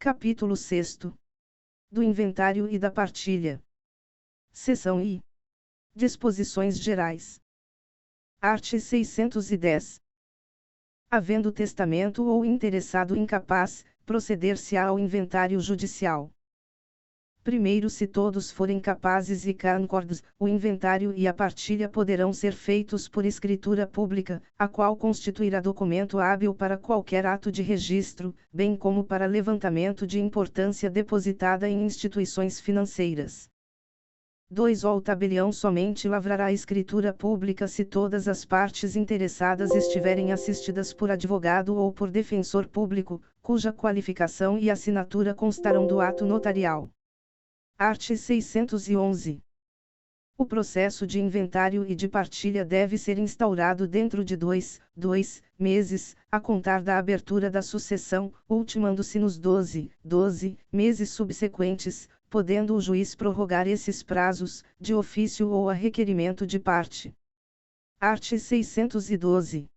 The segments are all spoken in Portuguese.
Capítulo 6. Do inventário e da partilha. Seção I. Disposições gerais. Art. 610. Havendo testamento ou interessado incapaz, proceder-se-á ao inventário judicial. Primeiro, se todos forem capazes e concordes, o inventário e a partilha poderão ser feitos por escritura pública, a qual constituirá documento hábil para qualquer ato de registro, bem como para levantamento de importância depositada em instituições financeiras. 2. O tabelião somente lavrará a escritura pública se todas as partes interessadas estiverem assistidas por advogado ou por defensor público, cuja qualificação e assinatura constarão do ato notarial. Art. 611. O processo de inventário e de partilha deve ser instaurado dentro de 2 meses, a contar da abertura da sucessão, ultimando-se nos 12 meses subsequentes, podendo o juiz prorrogar esses prazos, de ofício ou a requerimento de parte. Art. 612.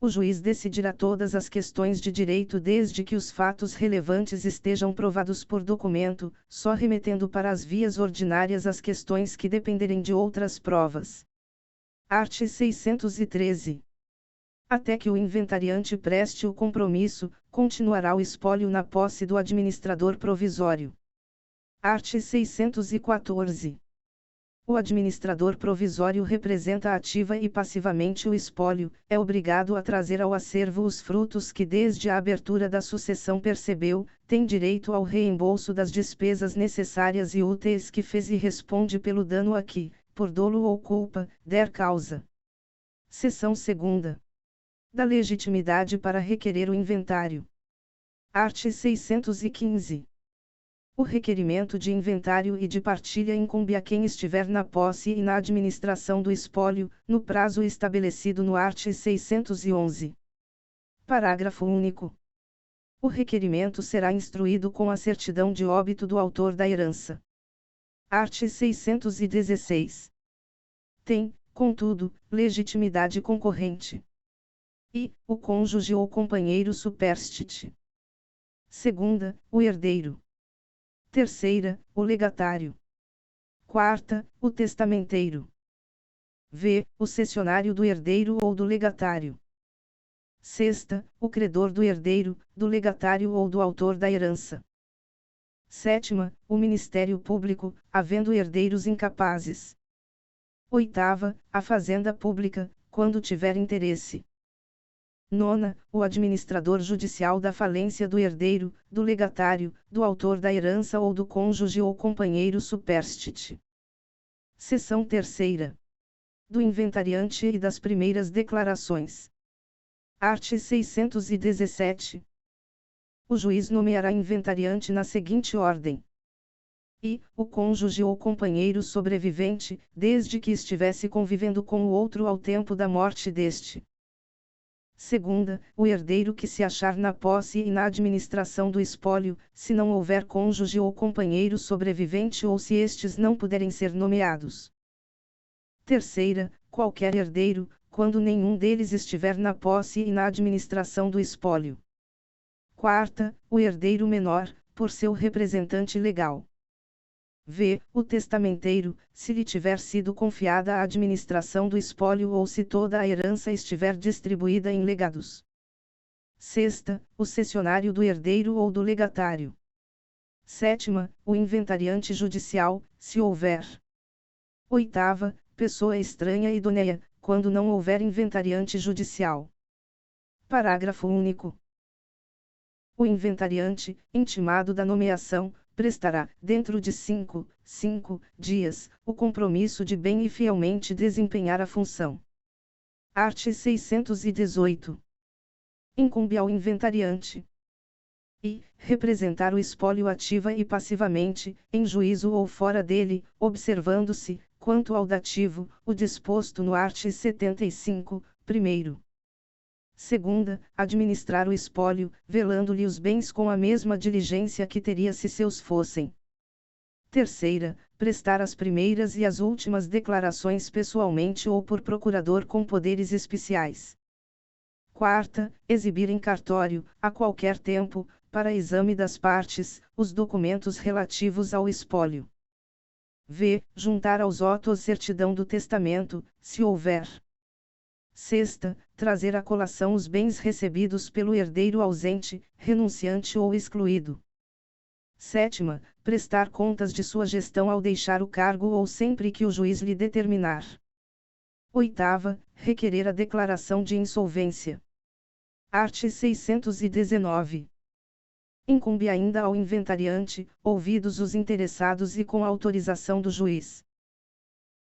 O juiz decidirá todas as questões de direito desde que os fatos relevantes estejam provados por documento, só remetendo para as vias ordinárias as questões que dependerem de outras provas. Art. 613. Até que o inventariante preste o compromisso, continuará o espólio na posse do administrador provisório. Art. 614. O administrador provisório representa ativa e passivamente o espólio, é obrigado a trazer ao acervo os frutos que desde a abertura da sucessão percebeu, tem direito ao reembolso das despesas necessárias e úteis que fez e responde pelo dano a que, por dolo ou culpa, der causa. Seção 2. Da legitimidade para requerer o inventário. Art. 615. O requerimento de inventário e de partilha incumbe a quem estiver na posse e na administração do espólio, no prazo estabelecido no art. 611. Parágrafo único. O requerimento será instruído com a certidão de óbito do autor da herança. Art. 616. Tem, contudo, legitimidade concorrente. I. O cônjuge ou companheiro superstite. 2. O herdeiro. 3. O legatário. 4. O testamenteiro. V. O cessionário do herdeiro ou do legatário. 6. O credor do herdeiro, do legatário ou do autor da herança. 7. O Ministério Público, havendo herdeiros incapazes. 8. A Fazenda Pública, quando tiver interesse. 9. O administrador judicial da falência do herdeiro, do legatário, do autor da herança ou do cônjuge ou companheiro superstite. Seção 3. Do inventariante e das primeiras declarações. Art. 617. O juiz nomeará inventariante na seguinte ordem. I. O cônjuge ou companheiro sobrevivente, desde que estivesse convivendo com o outro ao tempo da morte deste. 2. O herdeiro que se achar na posse e na administração do espólio, se não houver cônjuge ou companheiro sobrevivente ou se estes não puderem ser nomeados. 3. Qualquer herdeiro, quando nenhum deles estiver na posse e na administração do espólio. 4. O herdeiro menor, por seu representante legal. V. O testamenteiro, se lhe tiver sido confiada a administração do espólio ou se toda a herança estiver distribuída em legados. 6. O cessionário do herdeiro ou do legatário. 7. O inventariante judicial, se houver. 8. Pessoa estranha idônea, quando não houver inventariante judicial. Parágrafo único. O inventariante, intimado da nomeação, prestará, dentro de 5 dias, o compromisso de bem e fielmente desempenhar a função. Art. 618. Incumbe ao inventariante. I. Representar o espólio ativa e passivamente, em juízo ou fora dele, observando-se, quanto ao dativo, o disposto no art. 75, primeiro. 2. Administrar o espólio, velando-lhe os bens com a mesma diligência que teria se seus fossem. 3. Prestar as primeiras e as últimas declarações pessoalmente ou por procurador com poderes especiais. 4. Exibir em cartório, a qualquer tempo, para exame das partes, os documentos relativos ao espólio. V. Juntar aos autos certidão do testamento, se houver. Sexta, trazer à colação os bens recebidos pelo herdeiro ausente, renunciante ou excluído. Sétima, prestar contas de sua gestão ao deixar o cargo ou sempre que o juiz lhe determinar. Oitava, requerer a declaração de insolvência. Art. 619. Incumbe ainda ao inventariante, ouvidos os interessados e com autorização do juiz.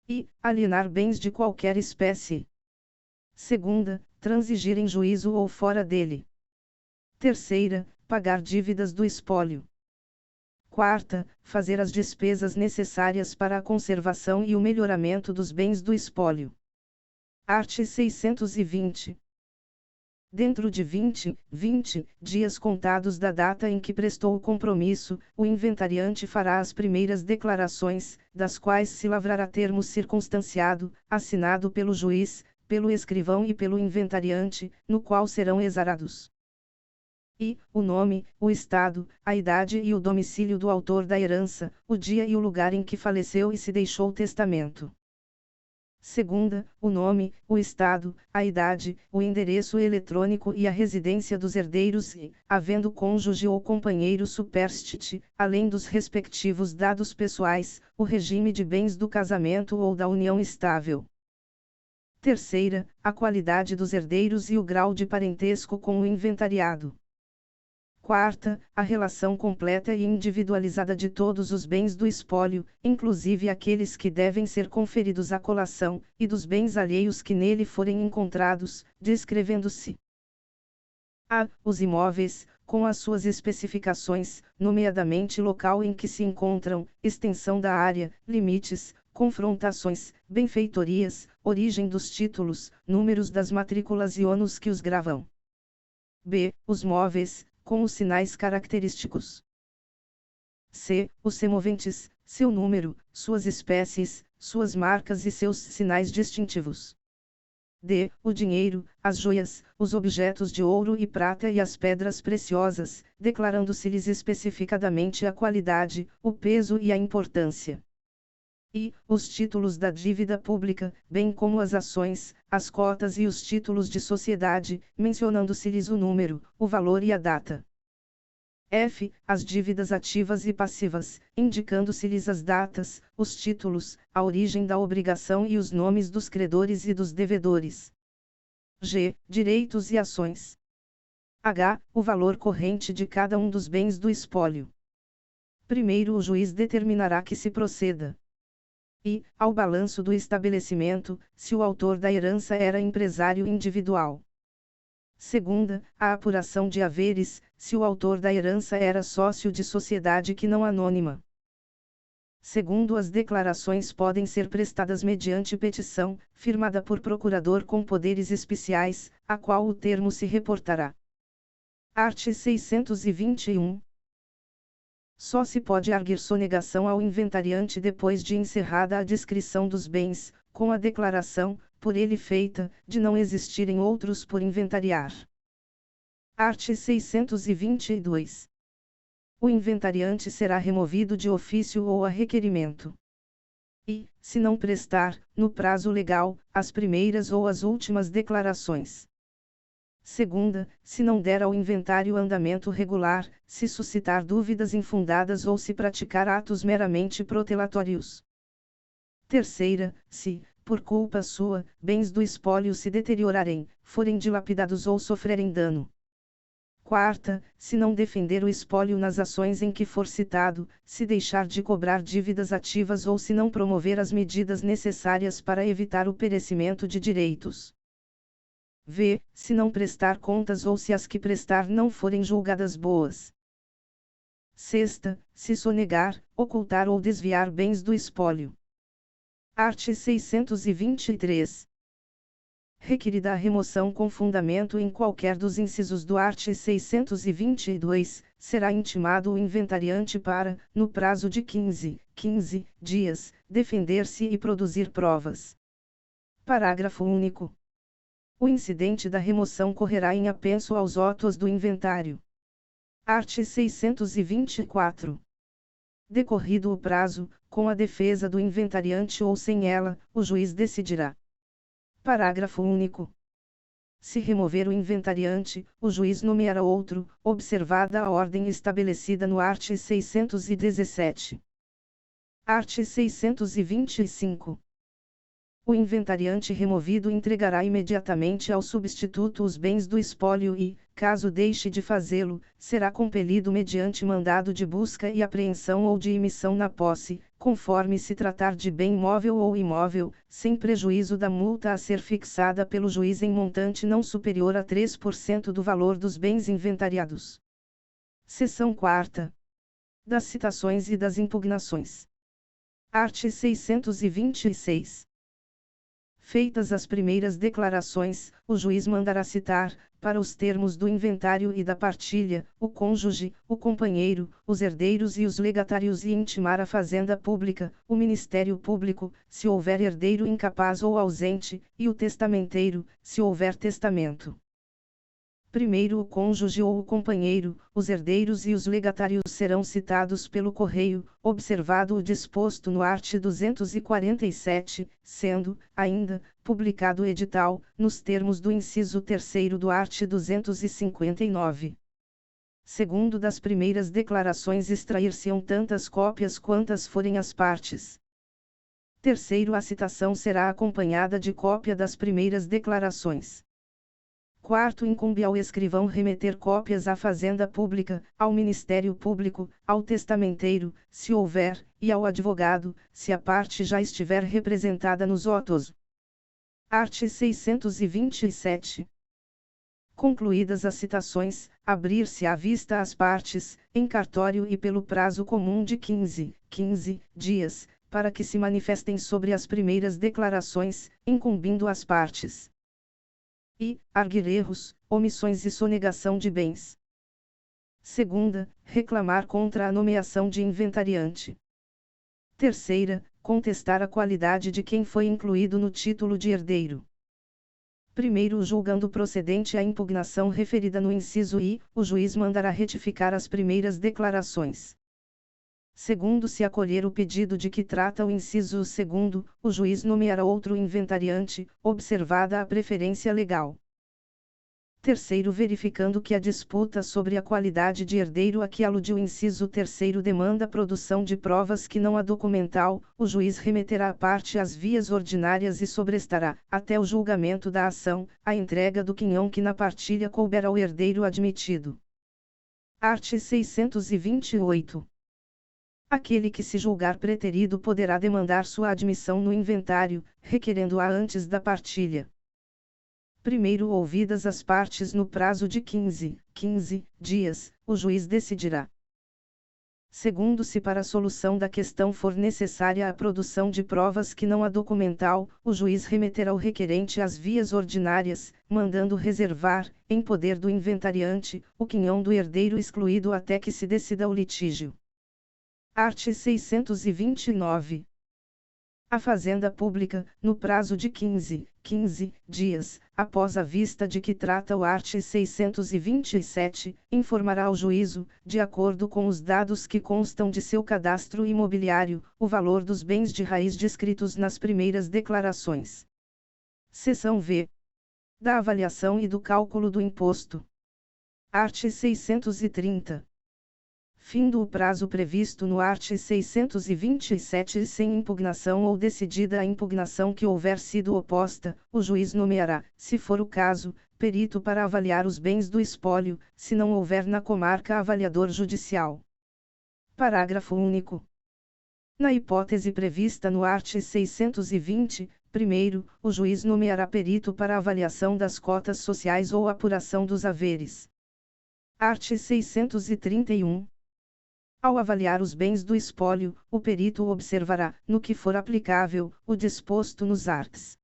I. Alienar bens de qualquer espécie. Segunda, transigir em juízo ou fora dele. Terceira, pagar dívidas do espólio. Quarta, fazer as despesas necessárias para a conservação e o melhoramento dos bens do espólio. Art. 620. Dentro de 20 dias contados da data em que prestou o compromisso, o inventariante fará as primeiras declarações, das quais se lavrará termo circunstanciado, assinado pelo juiz, pelo escrivão e pelo inventariante, no qual serão exarados I. O nome, o estado, a idade e o domicílio do autor da herança, o dia e o lugar em que faleceu e se deixou testamento. Segunda, o nome, o estado, a idade, o endereço eletrônico e a residência dos herdeiros e, havendo cônjuge ou companheiro superstite, além dos respectivos dados pessoais, o regime de bens do casamento ou da união estável. Terceira, a qualidade dos herdeiros e o grau de parentesco com o inventariado. Quarta, a relação completa e individualizada de todos os bens do espólio, inclusive aqueles que devem ser conferidos à colação, e dos bens alheios que nele forem encontrados, descrevendo-se a. Os imóveis, com as suas especificações, nomeadamente local em que se encontram, extensão da área, limites, confrontações, benfeitorias, origem dos títulos, números das matrículas e ônus que os gravam. B. Os móveis, com os sinais característicos. C. Os semoventes, seu número, suas espécies, suas marcas e seus sinais distintivos. D. O dinheiro, as joias, os objetos de ouro e prata e as pedras preciosas, declarando-se-lhes especificadamente a qualidade, o peso e a importância. I. Os títulos da dívida pública, bem como as ações, as cotas e os títulos de sociedade, mencionando-se-lhes o número, o valor e a data. F. As dívidas ativas e passivas, indicando-se-lhes as datas, os títulos, a origem da obrigação e os nomes dos credores e dos devedores. G. Direitos e ações. H. O valor corrente de cada um dos bens do espólio. Primeiro o juiz determinará que se proceda I. Ao balanço do estabelecimento, se o autor da herança era empresário individual. Segunda, a apuração de haveres, se o autor da herança era sócio de sociedade que não anônima. Segundo, as declarações podem ser prestadas mediante petição, firmada por procurador com poderes especiais, a qual o termo se reportará. Art. 621. Só se pode arguir sonegação ao inventariante depois de encerrada a descrição dos bens, com a declaração, por ele feita, de não existirem outros por inventariar. Art. 622. O inventariante será removido de ofício ou a requerimento. E, se não prestar, no prazo legal, as primeiras ou as últimas declarações. Segunda, se não der ao inventário andamento regular, se suscitar dúvidas infundadas ou se praticar atos meramente protelatórios. Terceira, se, por culpa sua, bens do espólio se deteriorarem, forem dilapidados ou sofrerem dano. Quarta, se não defender o espólio nas ações em que for citado, se deixar de cobrar dívidas ativas ou se não promover as medidas necessárias para evitar o perecimento de direitos. V. Se não prestar contas ou se as que prestar não forem julgadas boas. Sexta, se sonegar, ocultar ou desviar bens do espólio. Art. 623. Requerida a remoção com fundamento em qualquer dos incisos do art. 622, será intimado o inventariante para, no prazo de 15 dias, defender-se e produzir provas. Parágrafo único. O incidente da remoção correrá em apenso aos autos do inventário. Art. 624. Decorrido o prazo, com a defesa do inventariante ou sem ela, o juiz decidirá. Parágrafo único. Se remover o inventariante, o juiz nomeará outro, observada a ordem estabelecida no art. 617. Art. 625. O inventariante removido entregará imediatamente ao substituto os bens do espólio e, caso deixe de fazê-lo, será compelido mediante mandado de busca e apreensão ou de emissão na posse, conforme se tratar de bem móvel ou imóvel, sem prejuízo da multa a ser fixada pelo juiz em montante não superior a 3% do valor dos bens inventariados. Seção 4ª. Das citações e das impugnações. Art. 626. Feitas as primeiras declarações, o juiz mandará citar, para os termos do inventário e da partilha, o cônjuge, o companheiro, os herdeiros e os legatários e intimar a Fazenda Pública, o Ministério Público, se houver herdeiro incapaz ou ausente, e o testamenteiro, se houver testamento. Primeiro o cônjuge ou o companheiro, os herdeiros e os legatários serão citados pelo correio, observado o disposto no art. 247, sendo, ainda, publicado o edital, nos termos do inciso 3º do art. 259. Segundo das primeiras declarações extrair-se-ão tantas cópias quantas forem as partes. Terceiro a citação será acompanhada de cópia das primeiras declarações. Quarto, incumbe ao escrivão remeter cópias à Fazenda Pública, ao Ministério Público, ao testamenteiro, se houver, e ao advogado, se a parte já estiver representada nos autos. Art. 627. Concluídas as citações, abrir-se à vista às partes, em cartório e pelo prazo comum de 15 dias, para que se manifestem sobre as primeiras declarações, incumbindo às partes. E, arguir erros, omissões e sonegação de bens. Segunda, reclamar contra a nomeação de inventariante. Terceira, contestar a qualidade de quem foi incluído no título de herdeiro. Primeiro, julgando procedente a impugnação referida no inciso I, o juiz mandará retificar as primeiras declarações. Segundo, se acolher o pedido de que trata o inciso segundo, o juiz nomeará outro inventariante, observada a preferência legal. Terceiro, verificando que a disputa sobre a qualidade de herdeiro a que alude o inciso terceiro demanda produção de provas que não a documental, o juiz remeterá a parte às vias ordinárias e sobrestará, até o julgamento da ação, a entrega do quinhão que na partilha couber ao herdeiro admitido. Art. 628. Aquele que se julgar preterido poderá demandar sua admissão no inventário, requerendo-a antes da partilha. Primeiro, ouvidas as partes no prazo de 15 dias, o juiz decidirá. Segundo, se para a solução da questão for necessária a produção de provas que não a documental, o juiz remeterá o requerente às vias ordinárias, mandando reservar, em poder do inventariante, o quinhão do herdeiro excluído até que se decida o litígio. Art. 629. A Fazenda Pública, no prazo de 15 dias, após a vista de que trata o art. 627, informará ao juízo, de acordo com os dados que constam de seu cadastro imobiliário, o valor dos bens de raiz descritos nas primeiras declarações. Seção V. Da avaliação e do cálculo do imposto. Art. 630. Findo o prazo previsto no art. 627 sem impugnação ou decidida a impugnação que houver sido oposta, o juiz nomeará, se for o caso, perito para avaliar os bens do espólio, se não houver na comarca avaliador judicial. Parágrafo único. Na hipótese prevista no art. 620, primeiro, o juiz nomeará perito para avaliação das cotas sociais ou apuração dos haveres. Art. 631. Ao avaliar os bens do espólio, o perito observará, no que for aplicável, o disposto nos arts.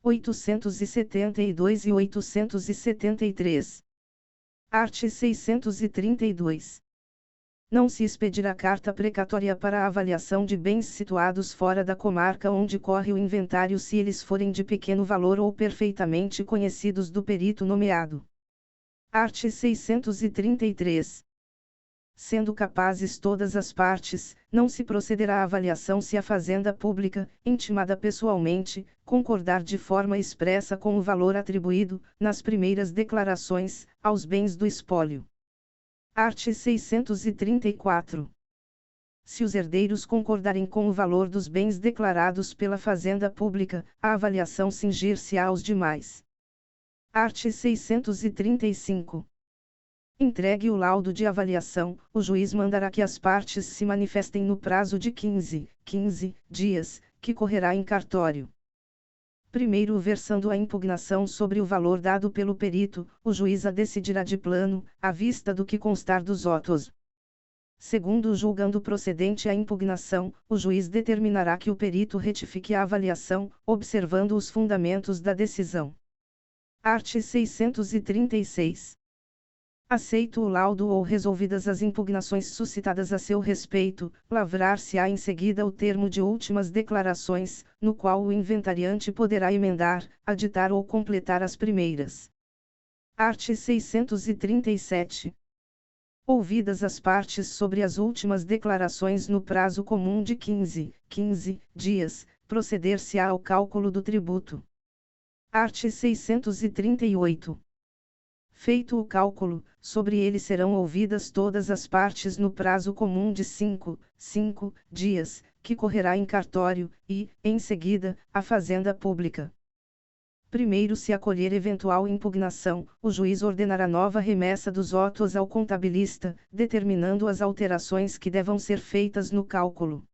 872 e 873. Art. 632. Não se expedirá carta precatória para a avaliação de bens situados fora da comarca onde corre o inventário se eles forem de pequeno valor ou perfeitamente conhecidos do perito nomeado. Art. 633. Sendo capazes todas as partes, não se procederá à avaliação se a fazenda pública, intimada pessoalmente, concordar de forma expressa com o valor atribuído, nas primeiras declarações, aos bens do espólio. Art. 634. Se os herdeiros concordarem com o valor dos bens declarados pela fazenda pública, a avaliação cingir-se-á aos demais. Art. 635. Entregue o laudo de avaliação, o juiz mandará que as partes se manifestem no prazo de 15 dias, que correrá em cartório. Primeiro, versando a impugnação sobre o valor dado pelo perito, o juiz a decidirá de plano, à vista do que constar dos autos. Segundo, julgando procedente a impugnação, o juiz determinará que o perito retifique a avaliação, observando os fundamentos da decisão. Art. 636. Aceito o laudo ou resolvidas as impugnações suscitadas a seu respeito, lavrar-se-á em seguida o termo de últimas declarações, no qual o inventariante poderá emendar, aditar ou completar as primeiras. Art. 637. Ouvidas as partes sobre as últimas declarações no prazo comum de 15 dias, proceder-se-á ao cálculo do tributo. Art. 638. Feito o cálculo, sobre ele serão ouvidas todas as partes no prazo comum de 5 dias, que correrá em cartório, e, em seguida, a fazenda pública. Primeiro, se acolher eventual impugnação, o juiz ordenará nova remessa dos autos ao contabilista, determinando as alterações que devam ser feitas no cálculo.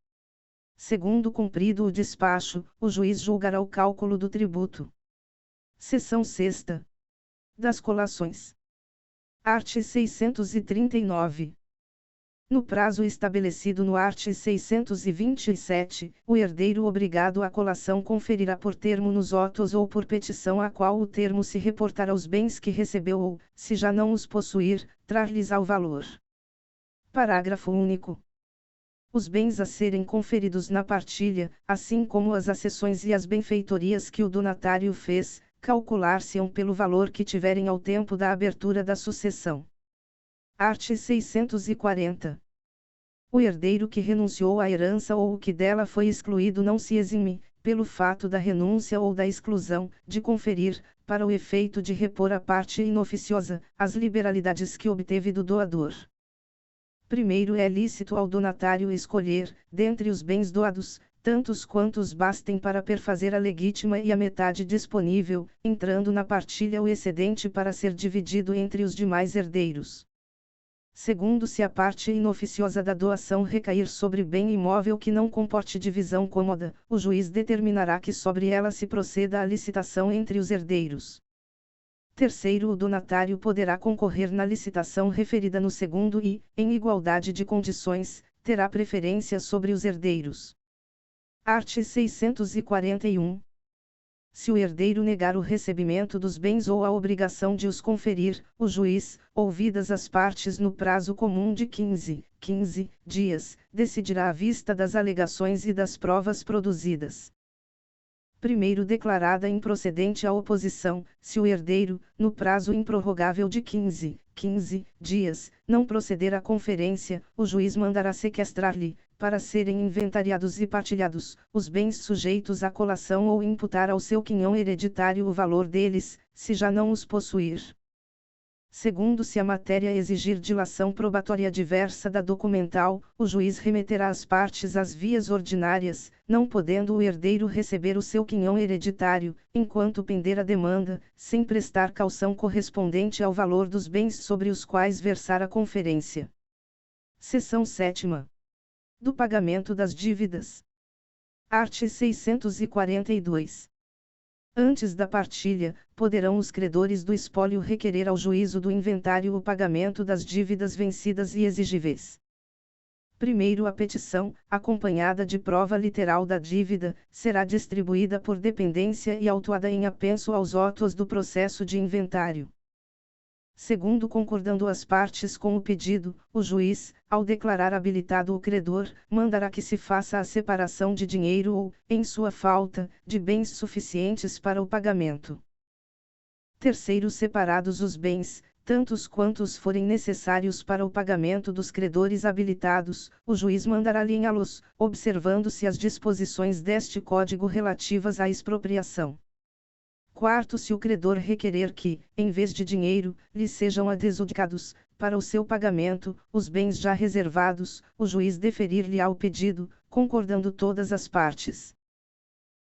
Segundo, cumprido o despacho, o juiz julgará o cálculo do tributo. Seção 6ª. Das colações. Art. 639. No prazo estabelecido no art. 627, o herdeiro obrigado à colação conferirá por termo nos autos ou por petição a qual o termo se reportar aos bens que recebeu ou, se já não os possuir, trar-lhes-á o valor. Parágrafo único. Os bens a serem conferidos na partilha, assim como as accessões e as benfeitorias que o donatário fez, calcular-se-ão pelo valor que tiverem ao tempo da abertura da sucessão. Art. 640. O herdeiro que renunciou à herança ou o que dela foi excluído não se exime, pelo fato da renúncia ou da exclusão, de conferir, para o efeito de repor à parte inoficiosa, as liberalidades que obteve do doador. Primeiro, é lícito ao donatário escolher, dentre os bens doados, tantos quantos bastem para perfazer a legítima e a metade disponível, entrando na partilha o excedente para ser dividido entre os demais herdeiros. Segundo, se a parte inoficiosa da doação recair sobre bem imóvel que não comporte divisão cômoda, o juiz determinará que sobre ela se proceda à licitação entre os herdeiros. Terceiro, o donatário poderá concorrer na licitação referida no segundo e, em igualdade de condições, terá preferência sobre os herdeiros. Art. 641. Se o herdeiro negar o recebimento dos bens ou a obrigação de os conferir, o juiz, ouvidas as partes no prazo comum de 15 dias, decidirá à vista das alegações e das provas produzidas. Primeiro, declarada improcedente a oposição, se o herdeiro, no prazo improrrogável de 15 dias, não proceder à conferência, o juiz mandará sequestrar-lhe, para serem inventariados e partilhados, os bens sujeitos à colação ou imputar ao seu quinhão hereditário o valor deles, se já não os possuir. Segundo, se a matéria exigir dilação probatória diversa da documental, o juiz remeterá as partes às vias ordinárias, não podendo o herdeiro receber o seu quinhão hereditário, enquanto pender a demanda, sem prestar caução correspondente ao valor dos bens sobre os quais versar a conferência. Seção 7ª. Do pagamento das dívidas. Art. 642. Antes da partilha, poderão os credores do espólio requerer ao juízo do inventário o pagamento das dívidas vencidas e exigíveis. Primeiro, a petição, acompanhada de prova literal da dívida, será distribuída por dependência e autuada em apenso aos autos do processo de inventário. Segundo, concordando as partes com o pedido, o juiz, ao declarar habilitado o credor, mandará que se faça a separação de dinheiro ou, em sua falta, de bens suficientes para o pagamento. Terceiro, separados os bens, tantos quantos forem necessários para o pagamento dos credores habilitados, o juiz mandará alinhá-los, observando-se as disposições deste Código relativas à expropriação. Quarto, se o credor requerer que, em vez de dinheiro, lhe sejam adjudicados, para o seu pagamento, os bens já reservados, o juiz deferir-lhe-á o pedido, concordando todas as partes.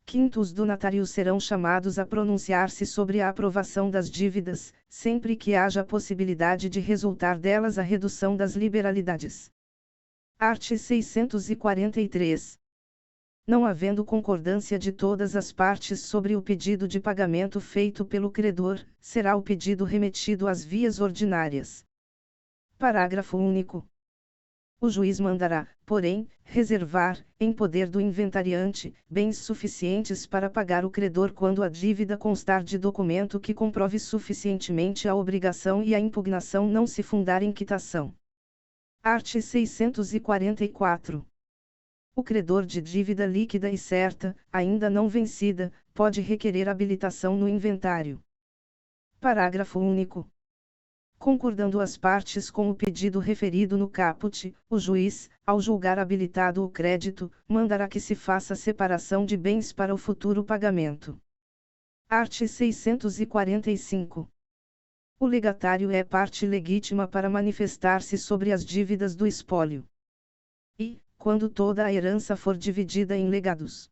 Quinto, os donatários serão chamados a pronunciar-se sobre a aprovação das dívidas, sempre que haja a possibilidade de resultar delas a redução das liberalidades. Art. 643. Não havendo concordância de todas as partes sobre o pedido de pagamento feito pelo credor, será o pedido remetido às vias ordinárias. Parágrafo único. O juiz mandará, porém, reservar, em poder do inventariante, bens suficientes para pagar o credor quando a dívida constar de documento que comprove suficientemente a obrigação e a impugnação não se fundar em quitação. Art. 644. O credor de dívida líquida e certa, ainda não vencida, pode requerer habilitação no inventário. Parágrafo único. Concordando as partes com o pedido referido no caput, o juiz, ao julgar habilitado o crédito, mandará que se faça separação de bens para o futuro pagamento. Art. 645. O legatário é parte legítima para manifestar-se sobre as dívidas do espólio. E, quando toda a herança for dividida em legados.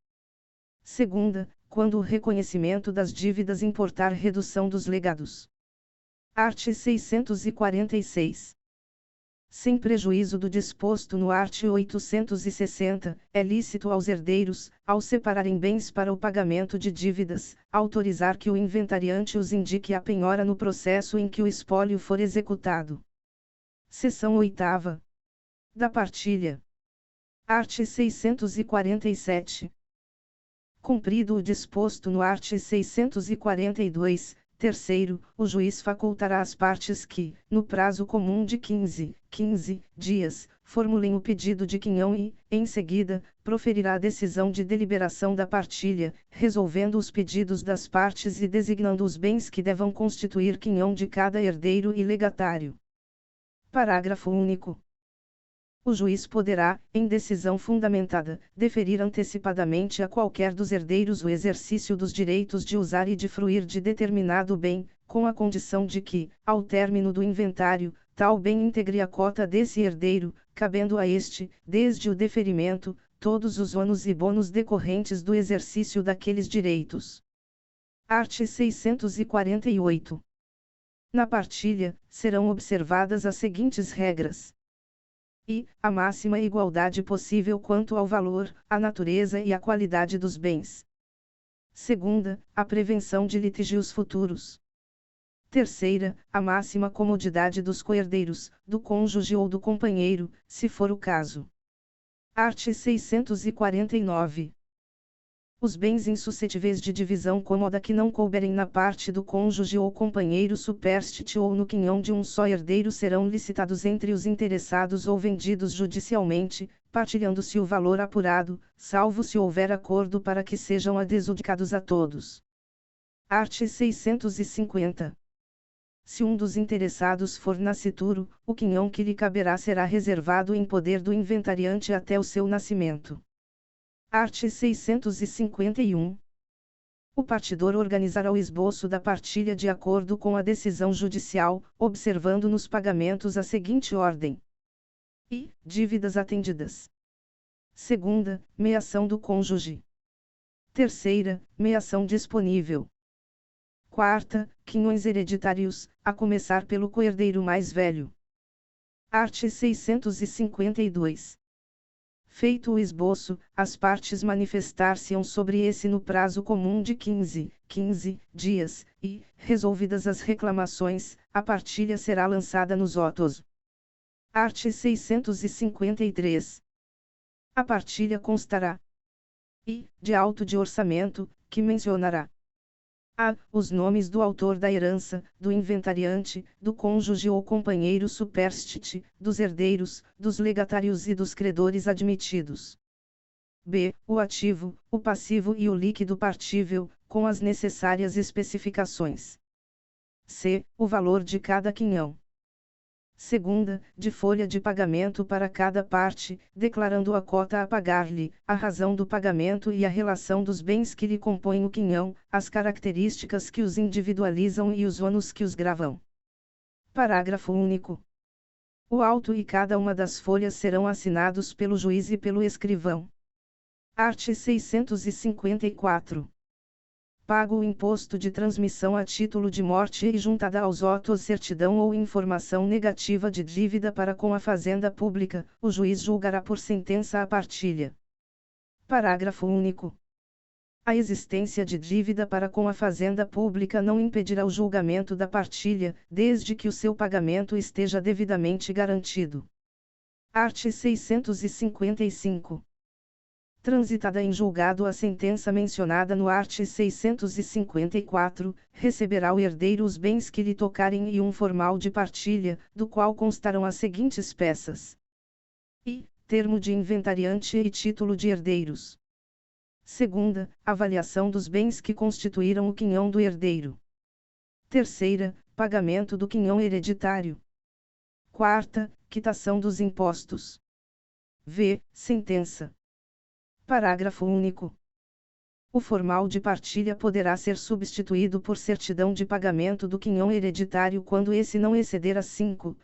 Segunda, quando o reconhecimento das dívidas importar redução dos legados. Art. 646. Sem prejuízo do disposto no art. 860, é lícito aos herdeiros, ao separarem bens para o pagamento de dívidas, autorizar que o inventariante os indique a penhora no processo em que o espólio for executado. Seção 8ª. Da partilha. Art. 647. Cumprido o disposto no art. 642, terceiro, o juiz facultará às partes que, no prazo comum de 15 dias, formulem o pedido de quinhão e, em seguida, proferirá a decisão de deliberação da partilha, resolvendo os pedidos das partes e designando os bens que devam constituir quinhão de cada herdeiro e legatário. Parágrafo único. O juiz poderá, em decisão fundamentada, deferir antecipadamente a qualquer dos herdeiros o exercício dos direitos de usar e de fruir de determinado bem, com a condição de que, ao término do inventário, tal bem integre a cota desse herdeiro, cabendo a este, desde o deferimento, todos os ônus e bônus decorrentes do exercício daqueles direitos. Art. 648. Na partilha, serão observadas as seguintes regras. E, a máxima igualdade possível quanto ao valor, à natureza e à qualidade dos bens. Segunda, a prevenção de litígios futuros. Terceira, a máxima comodidade dos coherdeiros, do cônjuge ou do companheiro, se for o caso. Art. 649. Os bens insuscetíveis de divisão cômoda que não couberem na parte do cônjuge ou companheiro superstite ou no quinhão de um só herdeiro serão licitados entre os interessados ou vendidos judicialmente, partilhando-se o valor apurado, salvo se houver acordo para que sejam adjudicados a todos. Art. 650. Se um dos interessados for nascituro, o quinhão que lhe caberá será reservado em poder do inventariante até o seu nascimento. Art. 651. O partidor organizará o esboço da partilha de acordo com a decisão judicial, observando nos pagamentos a seguinte ordem. I. Dívidas atendidas. Segunda, meação do cônjuge. Terceira, meação disponível. Quarta, quinhões hereditários, a começar pelo coherdeiro mais velho. Art. 652. Feito o esboço, as partes manifestar-se-ão sobre esse no prazo comum de 15 dias, e, resolvidas as reclamações, a partilha será lançada nos autos. Art. 653. A partilha constará e, de auto de orçamento, que mencionará a. Os nomes do autor da herança, do inventariante, do cônjuge ou companheiro superstite, dos herdeiros, dos legatários e dos credores admitidos. B. O ativo, o passivo e o líquido partível, com as necessárias especificações. c. O valor de cada quinhão. Segunda, de folha de pagamento para cada parte, declarando a cota a pagar-lhe, a razão do pagamento e a relação dos bens que lhe compõem o quinhão, as características que os individualizam e os ônus que os gravam. Parágrafo único. O auto e cada uma das folhas serão assinados pelo juiz e pelo escrivão. Art. 654. Pago o imposto de transmissão a título de morte e juntada aos autos certidão ou informação negativa de dívida para com a Fazenda Pública, o juiz julgará por sentença a partilha. Parágrafo único. A existência de dívida para com a Fazenda Pública não impedirá o julgamento da partilha, desde que o seu pagamento esteja devidamente garantido. Art. 655. Transitada em julgado a sentença mencionada no art. 654, receberá o herdeiro os bens que lhe tocarem e um formal de partilha, do qual constarão as seguintes peças: I. Termo de inventariante e título de herdeiros. Segunda, avaliação dos bens que constituíram o quinhão do herdeiro. Terceira, pagamento do quinhão hereditário. Quarta, quitação dos impostos. V. Sentença. Parágrafo único. O formal de partilha poderá ser substituído por certidão de pagamento do quinhão hereditário quando esse não exceder a 5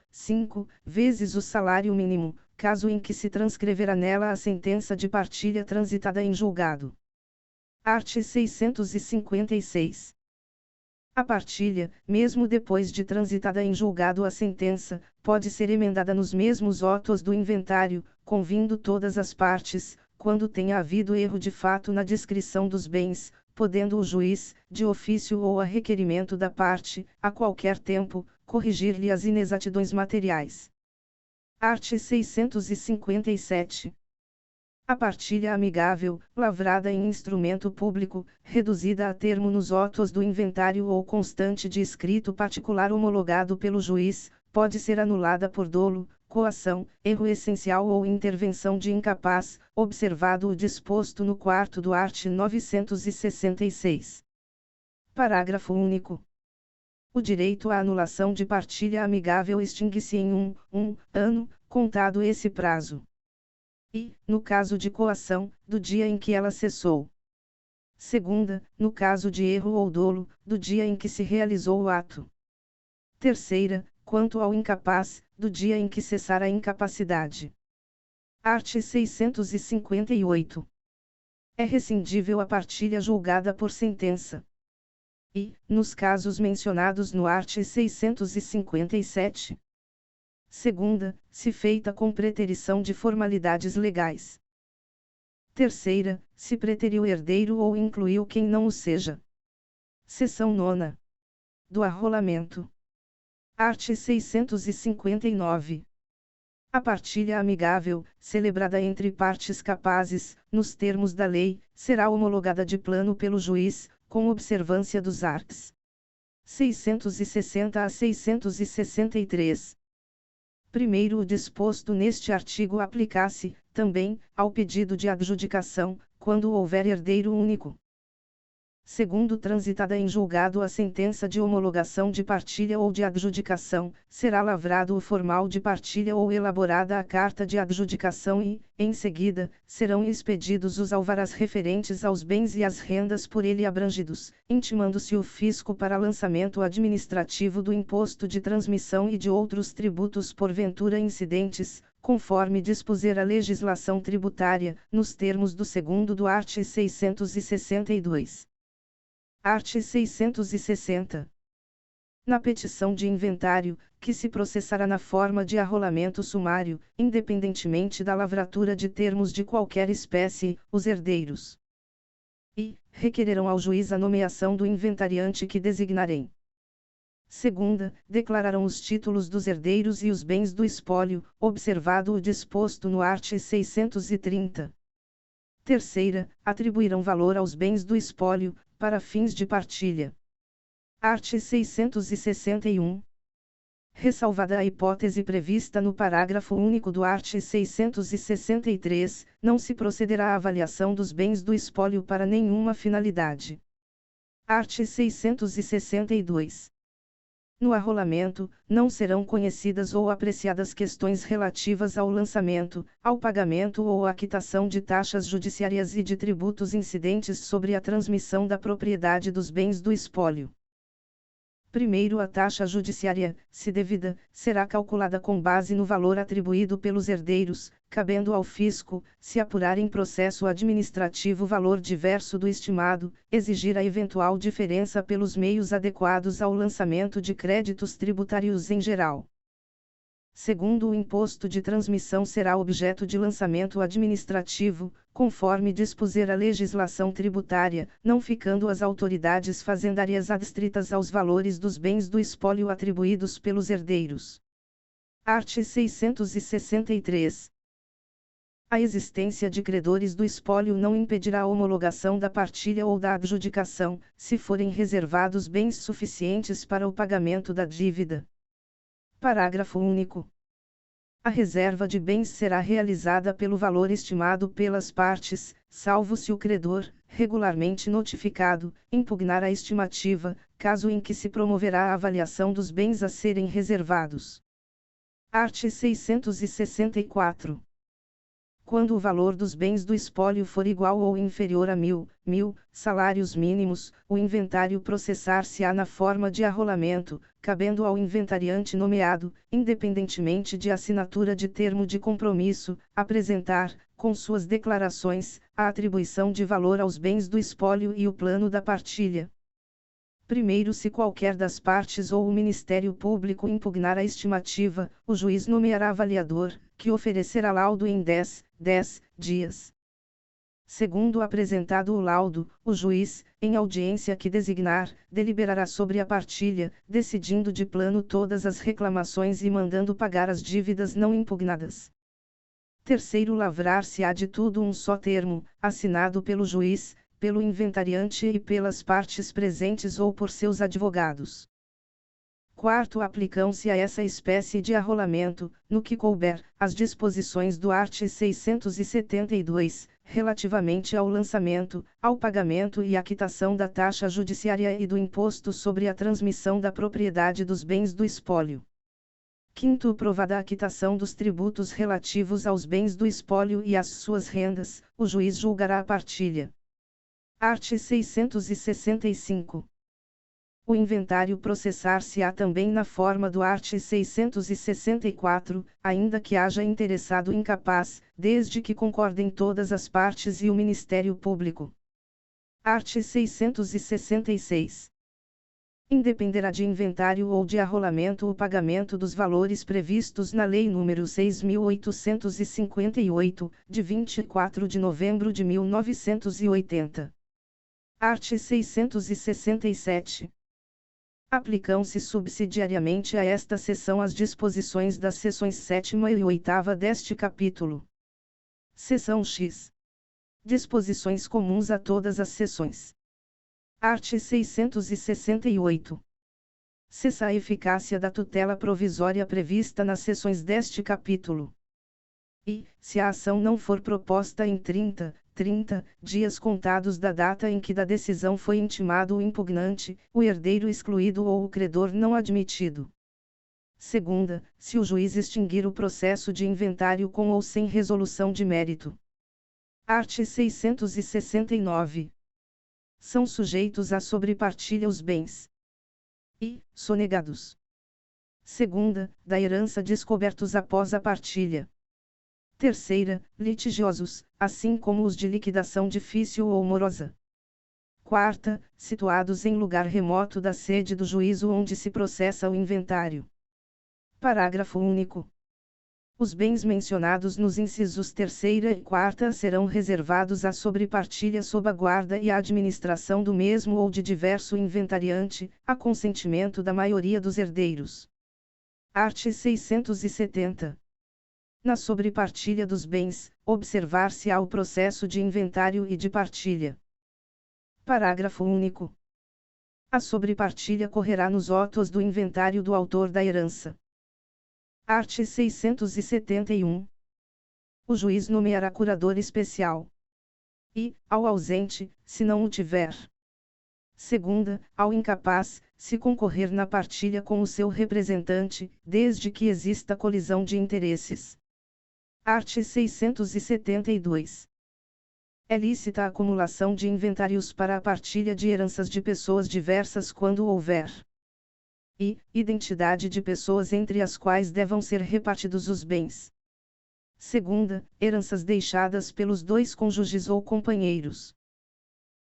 vezes o salário mínimo, caso em que se transcreverá nela a sentença de partilha transitada em julgado. Art. 656. A partilha, mesmo depois de transitada em julgado a sentença, pode ser emendada nos mesmos autos do inventário, convindo todas as partes, quando tenha havido erro de fato na descrição dos bens, podendo o juiz, de ofício ou a requerimento da parte, a qualquer tempo, corrigir-lhe as inexatidões materiais. Art. 657. A partilha amigável, lavrada em instrumento público, reduzida a termo nos autos do inventário ou constante de escrito particular homologado pelo juiz, pode ser anulada por dolo, coação, erro essencial ou intervenção de incapaz, observado o disposto no quarto do art. 966. Parágrafo único. O direito à anulação de partilha amigável extingue-se em um ano, contado esse prazo. E, no caso de coação, do dia em que ela cessou. Segunda, no caso de erro ou dolo, do dia em que se realizou o ato. Terceira, quanto ao incapaz, do dia em que cessar a incapacidade. Art. 658. É rescindível a partilha julgada por sentença. E, nos casos mencionados no art. 657. Segunda, se feita com preterição de formalidades legais. Terceira, se preteriu herdeiro ou incluiu quem não o seja. Seção 9. Do arrolamento. Art. 659. A partilha amigável, celebrada entre partes capazes, nos termos da lei, será homologada de plano pelo juiz, com observância dos arts. 660 a 663. Primeiro, o disposto neste artigo aplicar-se, também, ao pedido de adjudicação, quando houver herdeiro único. Segundo, transitada em julgado a sentença de homologação de partilha ou de adjudicação, será lavrado o formal de partilha ou elaborada a carta de adjudicação e, em seguida, serão expedidos os alvarás referentes aos bens e às rendas por ele abrangidos, intimando-se o fisco para lançamento administrativo do imposto de transmissão e de outros tributos porventura incidentes, conforme dispuser a legislação tributária, nos termos do segundo do art. 662. Art. 660. Na petição de inventário, que se processará na forma de arrolamento sumário, independentemente da lavratura de termos de qualquer espécie, os herdeiros e requererão ao juiz a nomeação do inventariante que designarem. Segunda, declararão os títulos dos herdeiros e os bens do espólio, observado o disposto no art. 630. Terceira, atribuirão valor aos bens do espólio, para fins de partilha. Art. 661. Ressalvada a hipótese prevista no parágrafo único do art. 663, não se procederá à avaliação dos bens do espólio para nenhuma finalidade. Art. 662. No arrolamento, não serão conhecidas ou apreciadas questões relativas ao lançamento, ao pagamento ou à quitação de taxas judiciárias e de tributos incidentes sobre a transmissão da propriedade dos bens do espólio. Primeiro, a taxa judiciária, se devida, será calculada com base no valor atribuído pelos herdeiros, cabendo ao fisco, se apurar em processo administrativo o valor diverso do estimado, exigir a eventual diferença pelos meios adequados ao lançamento de créditos tributários em geral. Segundo, o imposto de transmissão será objeto de lançamento administrativo, conforme dispuser a legislação tributária, não ficando as autoridades fazendárias adstritas aos valores dos bens do espólio atribuídos pelos herdeiros. Art. 663. A existência de credores do espólio não impedirá a homologação da partilha ou da adjudicação, se forem reservados bens suficientes para o pagamento da dívida. Parágrafo único. A reserva de bens será realizada pelo valor estimado pelas partes, salvo se o credor, regularmente notificado, impugnar a estimativa, caso em que se promoverá a avaliação dos bens a serem reservados. Art. 664. Quando o valor dos bens do espólio for igual ou inferior a 1.000 salários mínimos, o inventário processar-se-á na forma de arrolamento, cabendo ao inventariante nomeado, independentemente de assinatura de termo de compromisso, apresentar, com suas declarações, a atribuição de valor aos bens do espólio e o plano da partilha. Primeiro, se qualquer das partes ou o Ministério Público impugnar a estimativa, o juiz nomeará avaliador, que oferecerá laudo em 10 dias. Segundo apresentado o laudo, o juiz, em audiência que designar, deliberará sobre a partilha, decidindo de plano todas as reclamações e mandando pagar as dívidas não impugnadas. Terceiro, lavrar-se-á de tudo um só termo, assinado pelo juiz, pelo inventariante e pelas partes presentes ou por seus advogados. Quarto, aplicam-se a essa espécie de arrolamento, no que couber, as disposições do art. 672, relativamente ao lançamento, ao pagamento e à quitação da taxa judiciária e do imposto sobre a transmissão da propriedade dos bens do espólio. Quinto, provada a quitação dos tributos relativos aos bens do espólio e às suas rendas, o juiz julgará a partilha. Art. 665. O inventário processar-se-á também na forma do art. 664, ainda que haja interessado incapaz, desde que concordem todas as partes e o Ministério Público. Art. 666. Independerá de inventário ou de arrolamento o pagamento dos valores previstos na Lei nº 6.858, de 24 de novembro de 1980. Art. 667. Aplicam-se subsidiariamente a esta seção as disposições das seções 7ª e 8ª deste capítulo. Seção X. Disposições comuns a todas as seções. Art. 668. Cessa a eficácia da tutela provisória prevista nas seções deste capítulo. E, se a ação não for proposta em 30 dias contados da data em que da decisão foi intimado o impugnante, o herdeiro excluído ou o credor não admitido. Segunda, se o juiz extinguir o processo de inventário com ou sem resolução de mérito. Art. 669. São sujeitos à sobrepartilha os bens e sonegados. Segunda, da herança descobertos após a partilha. Terceira, litigiosos, assim como os de liquidação difícil ou morosa. Quarta, situados em lugar remoto da sede do juízo onde se processa o inventário. Parágrafo único. Os bens mencionados nos incisos 3ª e 4ª serão reservados à sobrepartilha sob a guarda e a administração do mesmo ou de diverso inventariante, a consentimento da maioria dos herdeiros. Art. 670. Na sobrepartilha dos bens, observar-se-á o processo de inventário e de partilha. Parágrafo único. A sobrepartilha correrá nos autos do inventário do autor da herança. Art. 671. O juiz nomeará curador especial. E, ao ausente, se não o tiver. Segunda, ao incapaz, se concorrer na partilha com o seu representante, desde que exista colisão de interesses. Art. 672. É lícita a acumulação de inventários para a partilha de heranças de pessoas diversas quando houver identidade de pessoas entre as quais devam ser repartidos os bens. Segunda, heranças deixadas pelos dois cônjuges ou companheiros.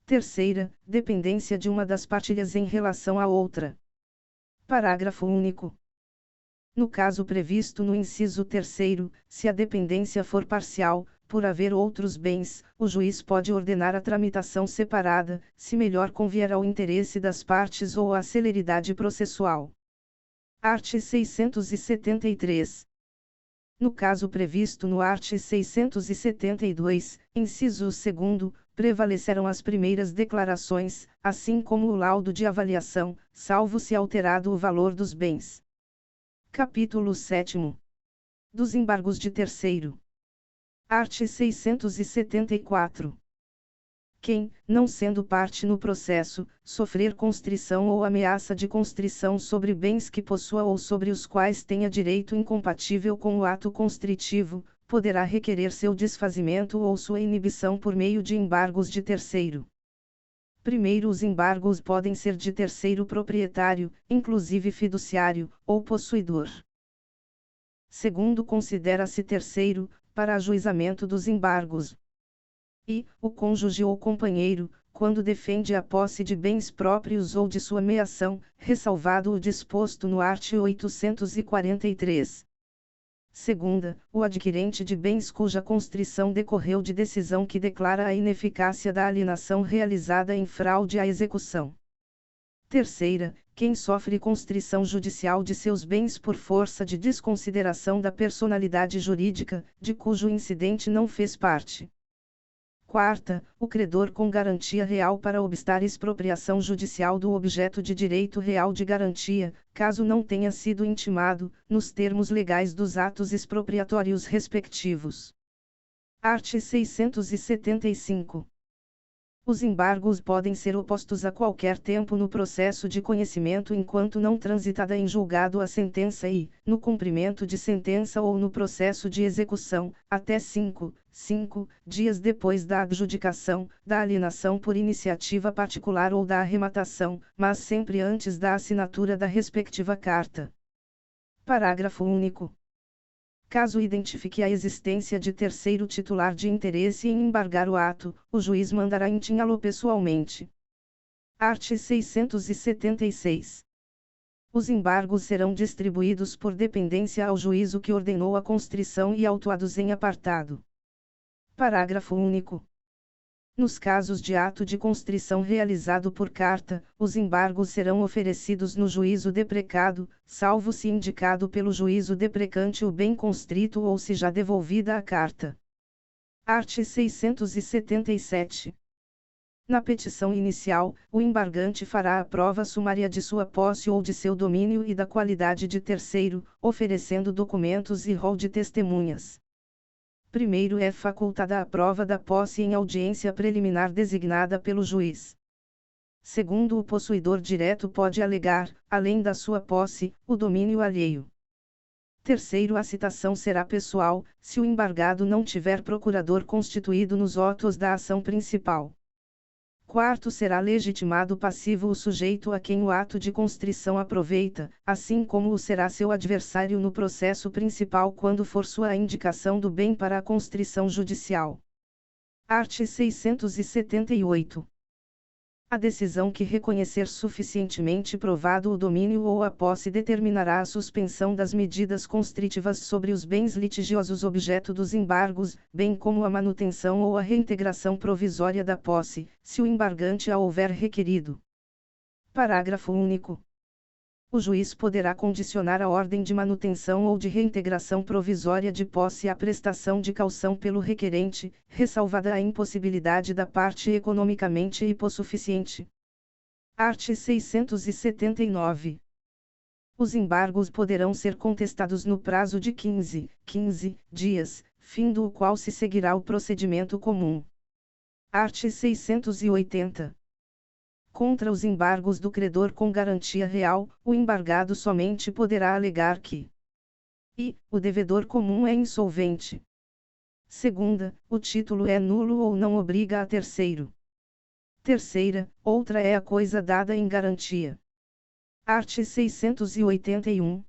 Terceira, dependência de uma das partilhas em relação à outra. Parágrafo único. No caso previsto no inciso 3º, se a dependência for parcial, por haver outros bens, o juiz pode ordenar a tramitação separada, se melhor convier ao interesse das partes ou à celeridade processual. Art. 673. No caso previsto no art. 672, inciso 2º, prevalecerão as primeiras declarações, assim como o laudo de avaliação, salvo se alterado o valor dos bens. Capítulo 7. Dos embargos de terceiro. Art. 674. Quem, não sendo parte no processo, sofrer constrição ou ameaça de constrição sobre bens que possua ou sobre os quais tenha direito incompatível com o ato constritivo, poderá requerer seu desfazimento ou sua inibição por meio de embargos de terceiro. Primeiro, os embargos podem ser de terceiro proprietário, inclusive fiduciário, ou possuidor. Segundo, considera-se terceiro, para ajuizamento dos embargos, o cônjuge ou companheiro, quando defende a posse de bens próprios ou de sua meação, ressalvado o disposto no art. 843. Segunda, o adquirente de bens cuja constrição decorreu de decisão que declara a ineficácia da alienação realizada em fraude à execução. Terceira, quem sofre constrição judicial de seus bens por força de desconsideração da personalidade jurídica, de cujo incidente não fez parte. Quarta, o credor com garantia real para obstar expropriação judicial do objeto de direito real de garantia, caso não tenha sido intimado, nos termos legais dos atos expropriatórios respectivos. Art. 675. Os embargos podem ser opostos a qualquer tempo no processo de conhecimento enquanto não transitada em julgado a sentença e, no cumprimento de sentença ou no processo de execução, até 5 dias depois da adjudicação, da alienação por iniciativa particular ou da arrematação, mas sempre antes da assinatura da respectiva carta. Parágrafo único. Caso identifique a existência de terceiro titular de interesse em embargar o ato, o juiz mandará intimá-lo pessoalmente. Art. 676. Os embargos serão distribuídos por dependência ao juízo que ordenou a constrição e autuados em apartado. Parágrafo único. Nos casos de ato de constrição realizado por carta, os embargos serão oferecidos no juízo deprecado, salvo se indicado pelo juízo deprecante o bem constrito ou se já devolvida a carta. Art. 677. Na petição inicial, o embargante fará a prova sumária de sua posse ou de seu domínio e da qualidade de terceiro, oferecendo documentos e rol de testemunhas. Primeiro é facultada a prova da posse em audiência preliminar designada pelo juiz. Segundo, o possuidor direto pode alegar, além da sua posse, o domínio alheio. Terceiro, a citação será pessoal, se o embargado não tiver procurador constituído nos autos da ação principal. Quarto, será legitimado passivo o sujeito a quem o ato de constrição aproveita, assim como o será seu adversário no processo principal quando for sua a indicação do bem para a constrição judicial. Art. 678. A decisão que reconhecer suficientemente provado o domínio ou a posse determinará a suspensão das medidas constritivas sobre os bens litigiosos objeto dos embargos, bem como a manutenção ou a reintegração provisória da posse, se o embargante a houver requerido. Parágrafo único. O juiz poderá condicionar a ordem de manutenção ou de reintegração provisória de posse à prestação de caução pelo requerente, ressalvada a impossibilidade da parte economicamente hipossuficiente. Art. 679. Os embargos poderão ser contestados no prazo de 15 dias, fim do qual se seguirá o procedimento comum. Art. 680. contra os embargos do credor com garantia real, o embargado somente poderá alegar que o devedor comum é insolvente. Segunda, o título é nulo ou não obriga a terceiro. Terceira, outra é a coisa dada em garantia. Art. 681.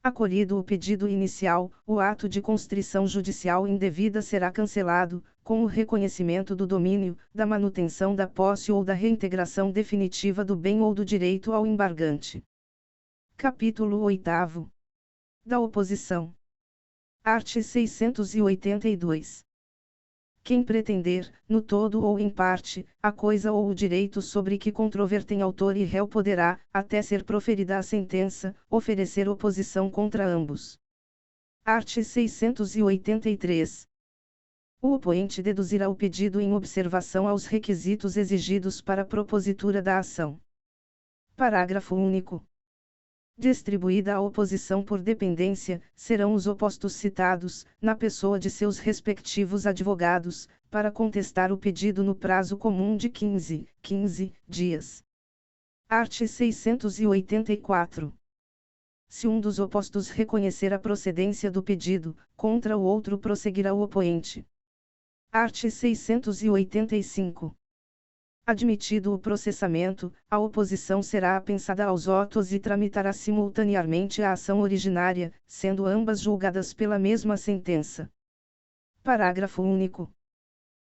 Acolhido o pedido inicial, o ato de constrição judicial indevida será cancelado, com o reconhecimento do domínio, da manutenção da posse ou da reintegração definitiva do bem ou do direito ao embargante. Capítulo 8. Da oposição. Art. 682. Quem pretender, no todo ou em parte, a coisa ou o direito sobre que controvertem autor e réu poderá, até ser proferida a sentença, oferecer oposição contra ambos. Art. 683. O oponente deduzirá o pedido em observação aos requisitos exigidos para a propositura da ação. Parágrafo único. Distribuída a oposição por dependência, serão os opostos citados, na pessoa de seus respectivos advogados, para contestar o pedido no prazo comum de 15 dias. Art. 684. Se um dos opostos reconhecer a procedência do pedido, contra o outro prosseguirá o oponente. Art. 685. Admitido o processamento, a oposição será apensada aos autos e tramitará simultaneamente a ação originária, sendo ambas julgadas pela mesma sentença. Parágrafo único.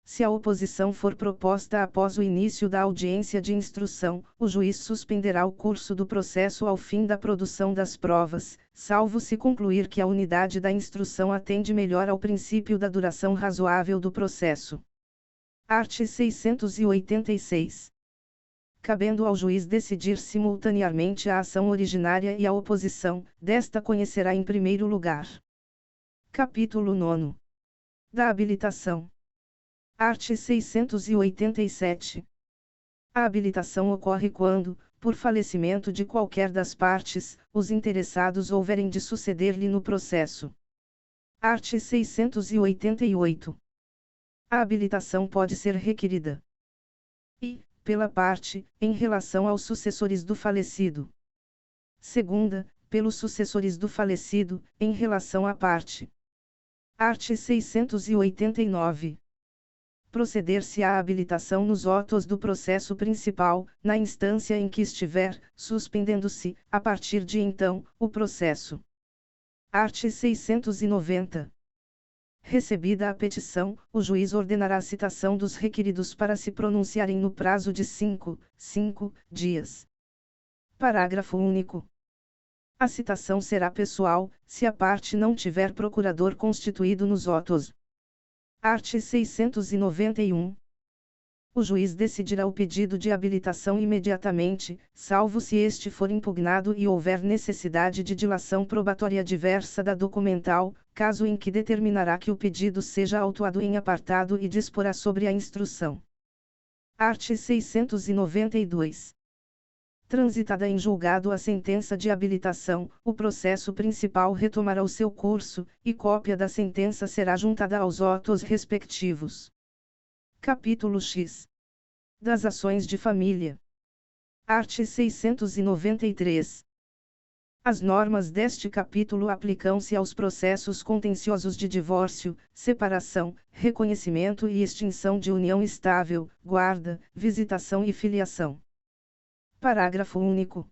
Se a oposição for proposta após o início da audiência de instrução, o juiz suspenderá o curso do processo ao fim da produção das provas, salvo se concluir que a unidade da instrução atende melhor ao princípio da duração razoável do processo. Art. 686. Cabendo ao juiz decidir simultaneamente a ação originária e a oposição, desta conhecerá em primeiro lugar. Capítulo 9. Da habilitação. Art. 687. A habilitação ocorre quando, por falecimento de qualquer das partes, os interessados houverem de suceder-lhe no processo. Art. 688. A habilitação pode ser requerida pela parte, em relação aos sucessores do falecido. Segunda, pelos sucessores do falecido, em relação à parte. Art. 689. Proceder-se à habilitação nos autos do processo principal, na instância em que estiver, suspendendo-se, a partir de então, o processo. Art. 690. Recebida a petição, o juiz ordenará a citação dos requeridos para se pronunciarem no prazo de 5 dias. Parágrafo único. A citação será pessoal, se a parte não tiver procurador constituído nos autos. Art. 691. O juiz decidirá o pedido de habilitação imediatamente, salvo se este for impugnado e houver necessidade de dilação probatória diversa da documental, caso em que determinará que o pedido seja autuado em apartado e disporá sobre a instrução. Art. 692. Transitada em julgado a sentença de habilitação, o processo principal retomará o seu curso, e cópia da sentença será juntada aos autos respectivos. Capítulo X. Das ações de família. Art. 693. As normas deste capítulo aplicam-se aos processos contenciosos de divórcio, separação, reconhecimento e extinção de união estável, guarda, visitação e filiação. Parágrafo único.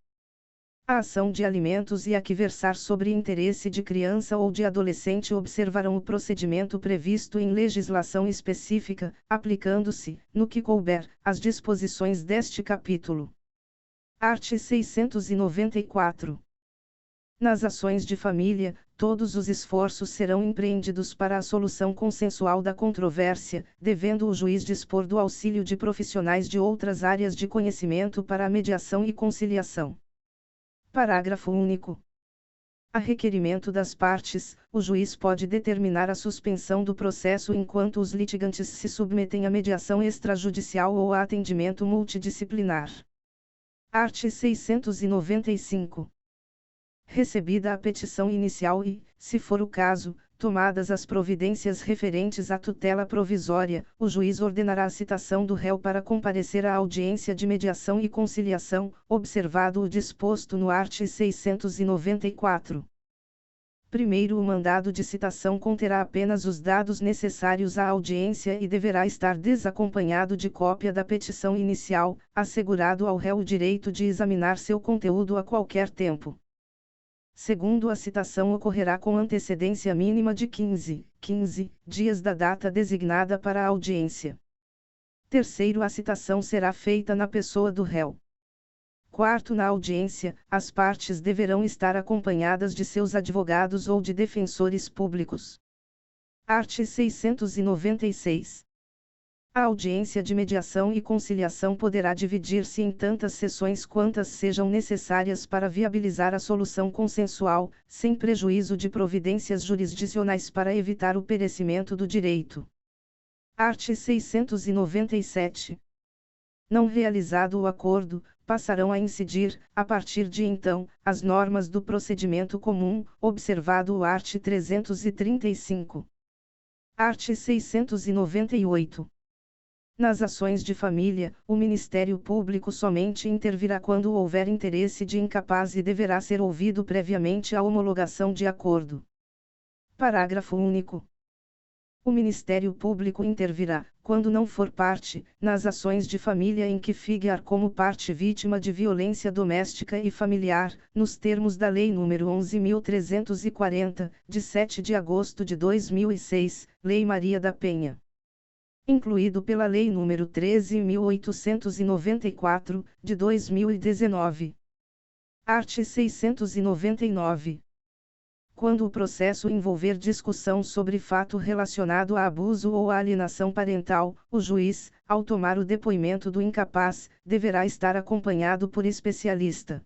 A ação de alimentos e a que versar sobre interesse de criança ou de adolescente observarão o procedimento previsto em legislação específica, aplicando-se, no que couber, as disposições deste capítulo. Art. 694. Nas ações de família, todos os esforços serão empreendidos para a solução consensual da controvérsia, devendo o juiz dispor do auxílio de profissionais de outras áreas de conhecimento para a mediação e conciliação. Parágrafo único. A requerimento das partes, o juiz pode determinar a suspensão do processo enquanto os litigantes se submetem à mediação extrajudicial ou a atendimento multidisciplinar. Art. 695. Recebida a petição inicial e, se for o caso, Tomadas as providências referentes à tutela provisória, o juiz ordenará a citação do réu para comparecer à audiência de mediação e conciliação, observado o disposto no art. 694. Primeiro, o mandado de citação conterá apenas os dados necessários à audiência e deverá estar desacompanhado de cópia da petição inicial, assegurado ao réu o direito de examinar seu conteúdo a qualquer tempo. Segundo, a citação ocorrerá com antecedência mínima de 15 dias da data designada para a audiência. Terceiro, a citação será feita na pessoa do réu. Quarto, na audiência, as partes deverão estar acompanhadas de seus advogados ou de defensores públicos. Art. 696. A audiência de mediação e conciliação poderá dividir-se em tantas sessões quantas sejam necessárias para viabilizar a solução consensual, sem prejuízo de providências jurisdicionais para evitar o perecimento do direito. Art. 697. Não realizado o acordo, passarão a incidir, a partir de então, as normas do procedimento comum, observado o art. 335. Art. 698. Nas ações de família, o Ministério Público somente intervirá quando houver interesse de incapaz e deverá ser ouvido previamente à homologação de acordo. Parágrafo único. O Ministério Público intervirá, quando não for parte, nas ações de família em que figurar como parte vítima de violência doméstica e familiar, nos termos da Lei nº 11.340, de 7 de agosto de 2006, Lei Maria da Penha. Incluído pela Lei nº 13.894, de 2019. Art. 699. Quando o processo envolver discussão sobre fato relacionado a abuso ou a alienação parental, o juiz, ao tomar o depoimento do incapaz, deverá estar acompanhado por especialista.